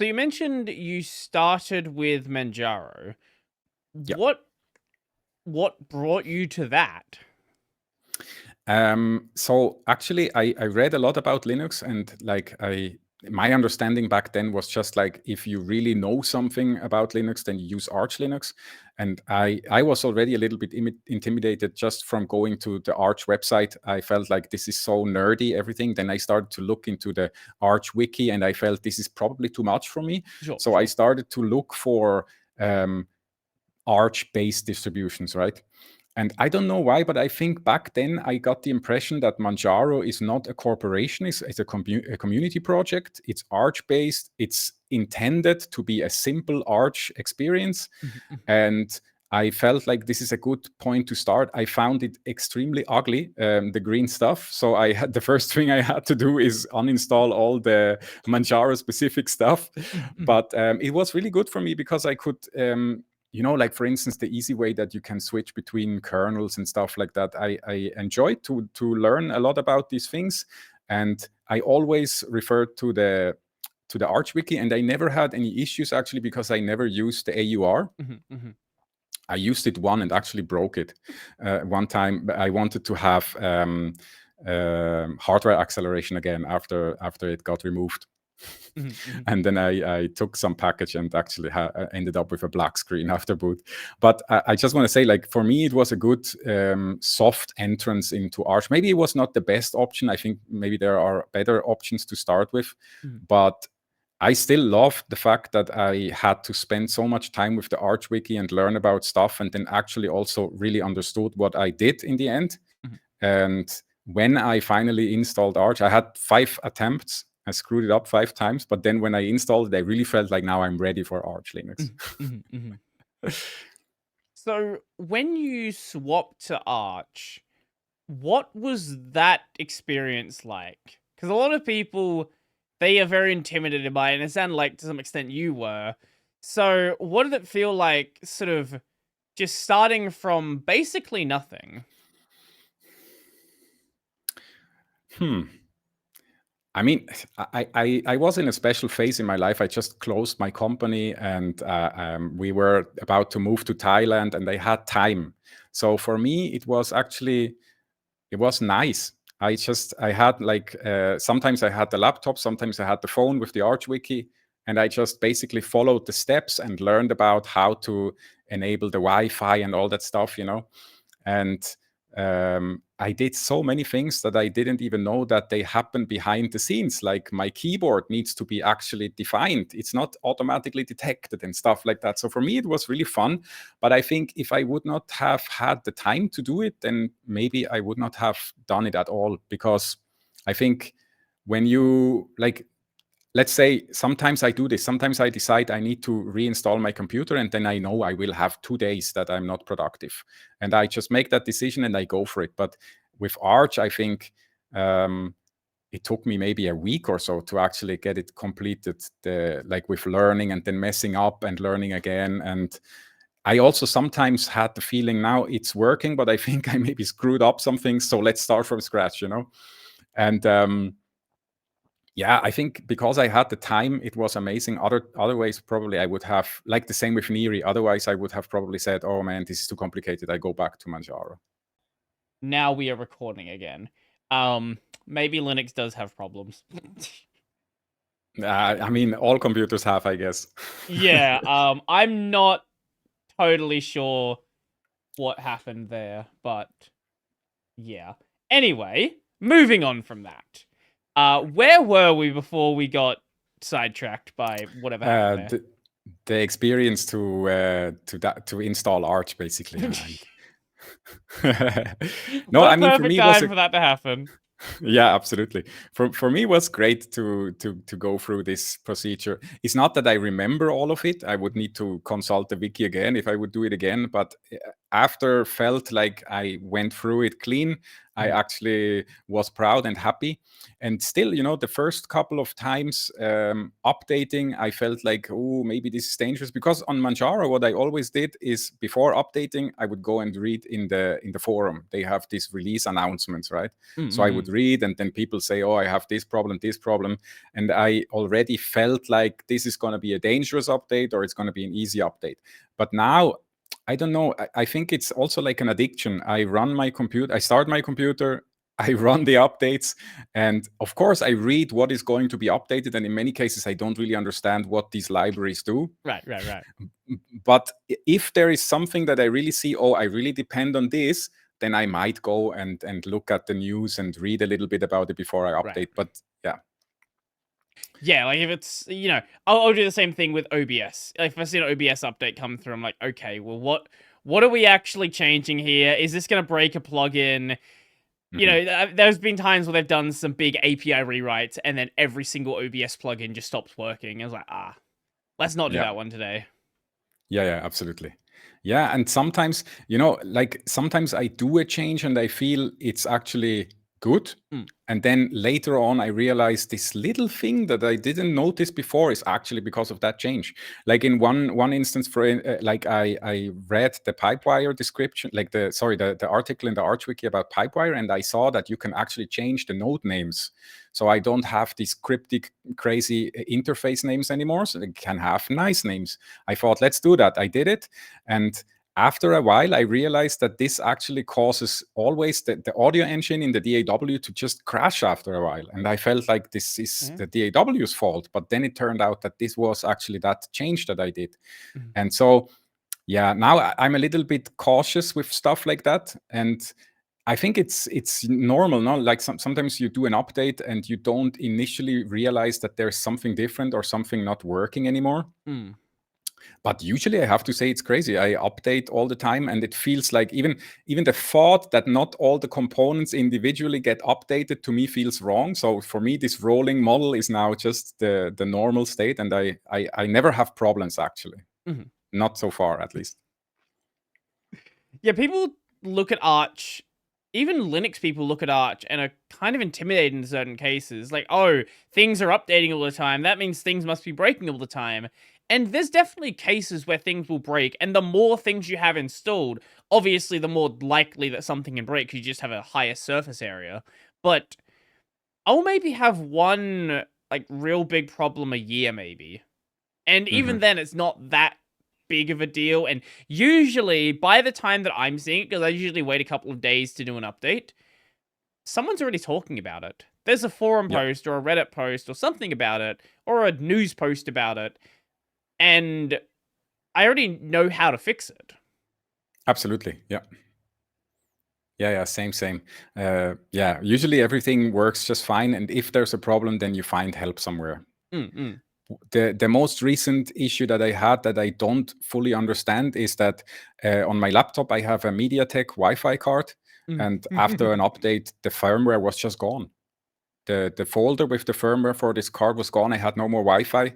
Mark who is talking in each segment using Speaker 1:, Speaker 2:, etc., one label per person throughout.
Speaker 1: So you mentioned you started with Manjaro.
Speaker 2: Yeah.
Speaker 1: What brought you to that?
Speaker 2: So actually, I read a lot about Linux, and like my understanding back then was just like if you really know something about Linux, then you use Arch Linux. And I was already a little bit intimidated just from going to the Arch website. I felt like this is so nerdy, everything. Then I started to look into the Arch wiki, and I felt this is probably too much for me.
Speaker 1: Sure,
Speaker 2: So I
Speaker 1: sure.
Speaker 2: started to look for Arch-based distributions, right? And I don't know why, but I think back then I got the impression that Manjaro is not a corporation, it's a community project. It's Arch-based. It's intended to be a simple Arch experience.
Speaker 1: Mhm, mhm,
Speaker 2: And I felt like this is a good point to start. I found it extremely ugly, the green stuff. So I had the first thing I had to do is uninstall all the Manjaro specific stuff.
Speaker 1: mhm, mhm,
Speaker 2: But it was really good for me because I could like for instance, the easy way that you can switch between kernels and stuff like that. I enjoyed to learn a lot about these things, and I always referred to the Arch wiki, and I never had any issues actually because I never used the AUR.
Speaker 1: mhm, mhm,
Speaker 2: I used it one and actually broke it one time. I wanted to have hardware acceleration again after it got removed.
Speaker 1: mhm, mhm,
Speaker 2: And then I took some package and actually ended up with a black screen after boot. But I just want to say, like, for me, it was a good soft entrance into Arch. Maybe it was not the best option. I think maybe there are better options to start with.
Speaker 1: mhm,
Speaker 2: But I still loved the fact that I had to spend so much time with the Arch wiki and learn about stuff, and then actually also really understood what I did in the end.
Speaker 1: mhm,
Speaker 2: And when I finally installed Arch, I had 5 attempts. I screwed it up 5 times, but then when I installed it, I really felt like now I'm ready for Arch Linux.
Speaker 1: mhm, mhm, mhm. So when you swapped to Arch, what was that experience like? Because a lot of people, they are very intimidated by it, and it sounded like to some extent you were. So what did it feel like, sort of just starting from basically nothing?
Speaker 2: Hmm. I mean, I was in a special phase in my life. I just closed my company, and we were about to move to Thailand, and I had time. So for me, it was nice. I had like sometimes I had the laptop, sometimes I had the phone with the Arch wiki, and I just basically followed the steps and learned about how to enable the Wi-Fi and all that stuff, And I did so many things that I didn't even know that they happen behind the scenes. Like my keyboard needs to be actually defined. It's not automatically detected and stuff like that. So for me, it was really fun. But I think if I would not have had the time to do it, then maybe I would not have done it at all. Because I think when you like, let's say sometimes I do this. Sometimes I decide I need to reinstall my computer, and then I know I will have 2 days that I'm not productive. And I just make that decision and I go for it. But with Arch, I think it took me maybe a week or so to actually get it completed, like with learning and then messing up and learning again. And I also sometimes had the feeling now it's working, but I think I maybe screwed up some things. So let's start from scratch. And yeah, I think because I had the time, it was amazing. Otherwise, probably I would have, like the same with Neri. Otherwise, I would have probably said, "Oh man, this is too complicated. I go back to Manjaro."
Speaker 1: Now we are recording again. Maybe Linux does have problems.
Speaker 2: I mean, all computers have, I guess.
Speaker 1: Yeah, I'm not totally sure what happened there, but yeah. Anyway, moving on from that. Where were we before we got sidetracked by whatever happened there?
Speaker 2: the, the experience to install Arch, basically. No,
Speaker 1: What a
Speaker 2: I mean for
Speaker 1: perfect
Speaker 2: me it was
Speaker 1: time
Speaker 2: a
Speaker 1: for that to happen.
Speaker 2: yeah, absolutely. For me, it was great to go through this procedure. It's not that I remember all of it. I would need to consult the wiki again if I would do it again. But after felt like I went through it clean, I actually was proud and happy. And still, the first couple of times updating, I felt like, oh, maybe this is dangerous, because on Manjaro, what I always did is before updating, I would go and read in the forum. They have these release announcements, right? So I would read, and then people say, oh, I have this problem, and I already felt like this is going to be a dangerous update or it's going to be an easy update. But now, I don't know. I think it's also like an addiction. I start my computer, I run the updates, and of course, I read what is going to be updated. And in many cases, I don't really understand what these libraries do.
Speaker 1: Right.
Speaker 2: But if there is something that I really see, oh, I really depend on this, then I might go and look at the news and read a little bit about it before I update.
Speaker 1: Right.
Speaker 2: But yeah.
Speaker 1: Yeah, like if it's, I'll do the same thing with OBS. Like if I see an OBS update come through, I'm like, okay, well, what are we actually changing here? Is this going to break a plugin? There's been times where they've done some big API rewrites, and then every single OBS plugin just stops working. I was like, let's not do that one today.
Speaker 2: Yeah, absolutely. Yeah, and sometimes, sometimes I do a change and I feel it's actually good. And then later on, I realize this little thing that I didn't notice before is actually because of that change. Like in one instance, I read the Pipewire description, the article in the ArchWiki about Pipewire, and I saw that you can actually change the node names. So I don't have these cryptic, crazy interface names anymore. So they can have nice names. I thought, let's do that. I did it, and after a while, I realized that this actually causes always the audio engine in the DAW to just crash after a while. And I felt like this is the DAW's fault. But then it turned out that this was actually that change that I did. And so, yeah, now I'm a little bit cautious with stuff like that. And I think it's normal, no? Like sometimes you do an update and you don't initially realize that there's something different or something not working anymore. But usually I have to say it's crazy. I update all the time, and it feels like even the thought that not all the components individually get updated to me feels wrong. So for me, this rolling model is now just the normal state, and I never have problems actually. Not so far, at least.
Speaker 1: Yeah, people look at Arch, even Linux people look at Arch and are kind of intimidated in certain cases. Like, oh, things are updating all the time. That means things must be breaking all the time. And there's definitely cases where things will break, and the more things you have installed, obviously the more likely that something can break because you just have a higher surface area. But I'll maybe have one, like, real big problem a year, maybe. And even then, it's not that big of a deal. And usually, by the time that I'm seeing it, because I usually wait a couple of days to do an update, someone's already talking about it. There's a forum post or a Reddit post or something about it, or a news post about it. And I already know how to fix it.
Speaker 2: Absolutely, yeah. Yeah, same. Usually everything works just fine, and if there's a problem, then you find help somewhere. The most recent issue that I had that I don't fully understand is that on my laptop I have a MediaTek Wi-Fi card, and after an update, the firmware was just gone. The folder with the firmware for this card was gone. I had no more Wi-Fi.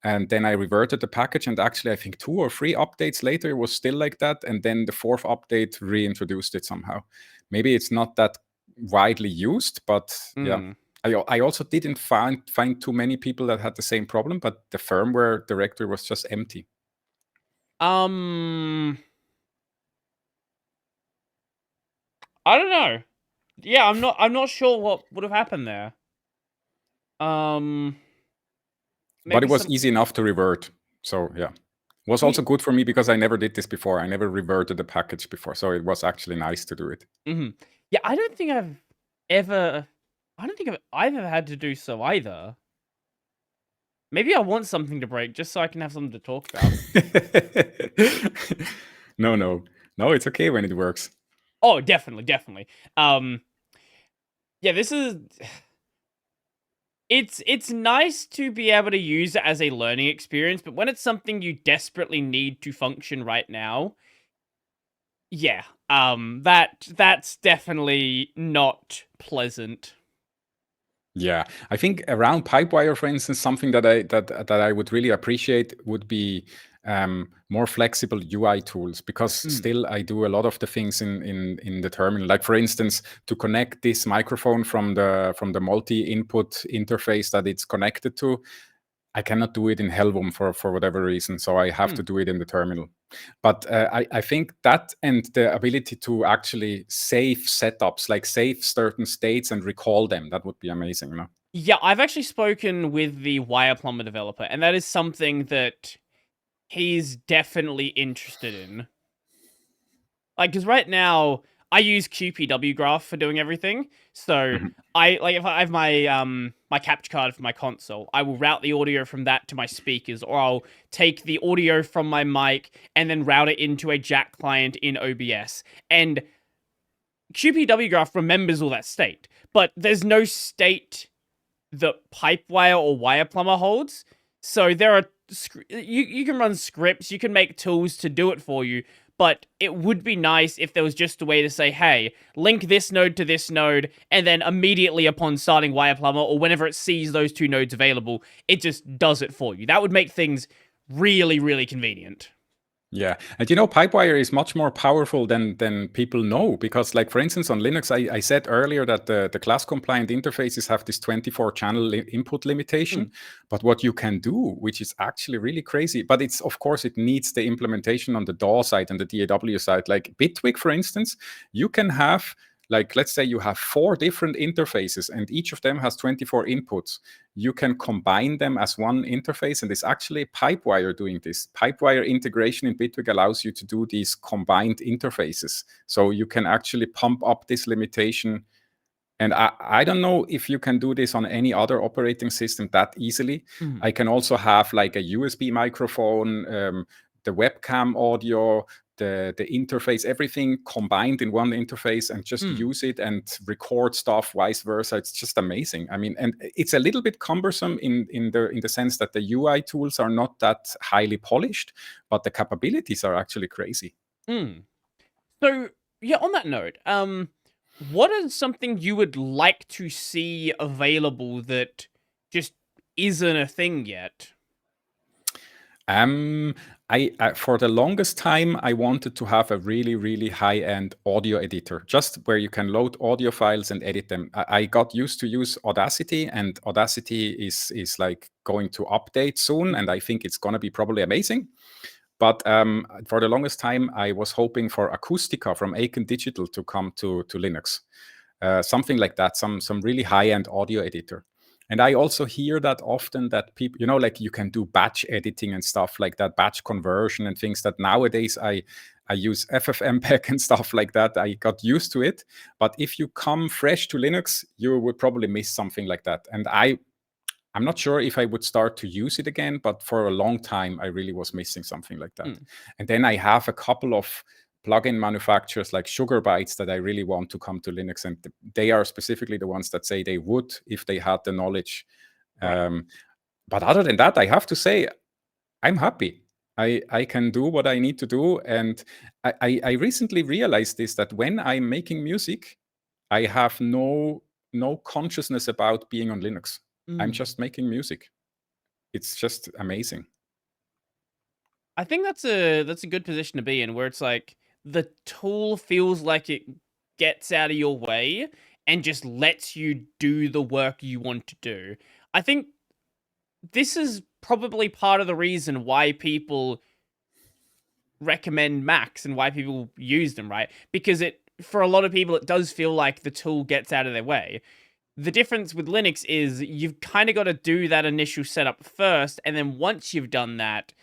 Speaker 2: And then I reverted the package, and actually I think 2 or 3 updates later, it was still like that. And then the 4th update reintroduced it somehow. Maybe it's not that widely used, but yeah. I also didn't find too many people that had the same problem, but the firmware directory was just empty.
Speaker 1: I don't know. Yeah, I'm not sure what would have happened there.
Speaker 2: But it was easy enough to revert. So yeah. It was also good for me because I never did this before. I never reverted the package before. So it was actually nice to do it.
Speaker 1: Yeah, I don't think I've ever had to do so either. Maybe I want something to break just so I can have something to talk about.
Speaker 2: No, it's okay when it works.
Speaker 1: Oh, definitely. Yeah, this is... It's nice to be able to use it as a learning experience, but when it's something you desperately need to function right now, yeah, that's definitely not pleasant.
Speaker 2: Yeah, I think around Pipewire, for instance, something that I would really appreciate would be more flexible UI tools, because still I do a lot of the things in the terminal. Like for instance, to connect this microphone from the multi-input interface that it's connected to, I cannot do it in Helvum for whatever reason, so I have to do it in the terminal. But I think that, and the ability to actually save setups, like save certain states and recall them, that would be amazing, you know?
Speaker 1: Yeah, I've actually spoken with the Wire Plumber developer, and that is something that he's definitely interested in. Like, because right now I use QPW graph for doing everything. So
Speaker 2: Mhm.
Speaker 1: if I have my capture card for my console, I will route the audio from that to my speakers, or I'll take the audio from my mic and then route it into a jack client in OBS. And QPW graph remembers all that state, but there's no state that Pipewire or Wire Plumber holds. So there are you can run scripts, you can make tools to do it for you, but it would be nice if there was just a way to say, hey, link this node to this node, and then immediately upon starting Wire Plumber, or whenever it sees those two nodes available, it just does it for you. That would make things really, really convenient.
Speaker 2: Yeah, and Pipewire is much more powerful than people know, because, like, for instance, on Linux, I said earlier that the class compliant interfaces have this 24 channel input limitation. But what you can do, which is actually really crazy, but it's, of course, it needs the implementation on the DAW side and the DAW side. Like Bitwig, for instance, you can have, like, let's say you have 4 different interfaces and each of them has 24 inputs. You can combine them as one interface, and it's actually Pipewire doing this. Pipewire integration in Bitwig allows you to do these combined interfaces. So you can actually pump up this limitation. And I don't know if you can do this on any other operating system that easily. I can also have like a USB microphone, the webcam audio, the interface, everything combined in one interface, and just use it and record stuff, vice versa. It's just amazing. I mean, and it's a little bit cumbersome in the sense that the UI tools are not that highly polished, but the capabilities are actually crazy.
Speaker 1: So, yeah, on that note, what is something you would like to see available that just isn't a thing yet?
Speaker 2: I for the longest time, I wanted to have a really, really high-end audio editor, just where you can load audio files and edit them. I got used to use Audacity, and Audacity is like going to update soon, and I think it's gonna be probably amazing. But for the longest time, I was hoping for Acoustica from Aiken Digital to come to Linux. Something like that, some really high-end audio editor. And I also hear that often, that people, like, you can do batch editing and stuff like that, batch conversion and things that nowadays I use FFmpeg and stuff like that. I got used to it. But if you come fresh to Linux, you would probably miss something like that. And I'm not sure if I would start to use it again, but for a long time, I really was missing something like that. And then I have a couple of plugin manufacturers like Sugar Bytes that I really want to come to Linux, and they are specifically the ones that say they would if they had the knowledge.
Speaker 1: Right.
Speaker 2: But other than that, I have to say, I'm happy. I can do what I need to do. And I recently realized this, that when I'm making music, I have no consciousness about being on Linux. I'm just making music. It's just amazing.
Speaker 1: I think that's a good position to be in, where it's like the tool feels like it gets out of your way and just lets you do the work you want to do. I think this is probably part of the reason why people recommend Macs and why people use them, right? Because for a lot of people, it does feel like the tool gets out of their way. The difference with Linux is you've kind of got to do that initial setup first, and then once you've done that,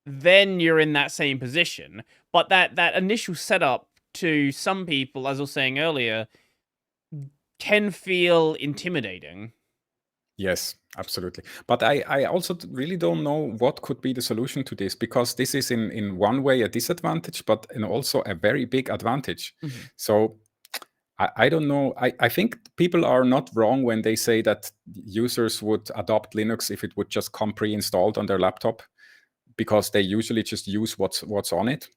Speaker 1: then you're in that same position. But that initial setup, to some people, as I was saying earlier, can feel intimidating.
Speaker 2: Yes, absolutely. But I also really don't know what could be the solution to this, because this is in one way a disadvantage, but also a very big advantage. So I don't know. I think people are not wrong when they say that users would adopt Linux if it would just come pre-installed on their laptop, because they usually just use what's on it.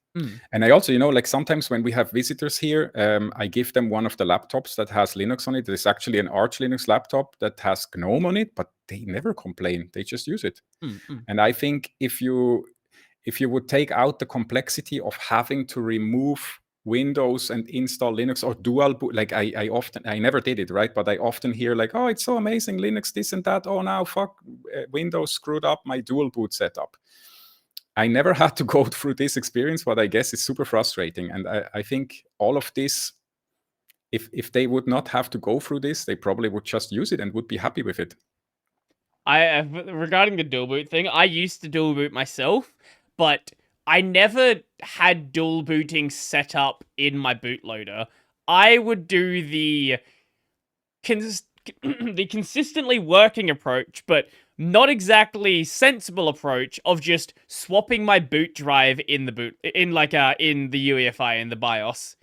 Speaker 2: And I also, like, sometimes when we have visitors here, I give them one of the laptops that has Linux on it. It's actually an Arch Linux laptop that has GNOME on it, but they never complain. They just use it. And I think if you if you would take out the complexity of having to remove Windows and install Linux or dual boot, like I never did it, right? But I often hear like, oh, it's so amazing, Linux, this and that. Oh, now fuck, Windows screwed up my dual boot setup. I never had to go through this experience, but I guess it's super frustrating. And I think all of this, if they would not have to go through this, they probably would just use it and would be happy with it.
Speaker 1: Regarding the dual boot thing, I used to dual boot myself, but I never had dual booting set up in my bootloader. I would do the the consistently working approach, but not exactly sensible approach of just swapping my boot drive in the in the UEFI in the BIOS.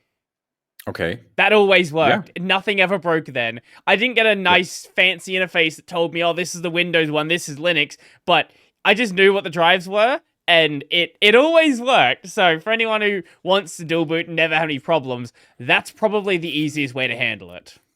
Speaker 2: Okay.
Speaker 1: That always worked. Yeah. Nothing ever broke then. I didn't get a nice fancy interface that told me, oh, this is the Windows one, this is Linux, but I just knew what the drives were, and it always worked. So for anyone who wants to dual boot and never have any problems, that's probably the easiest way to handle it.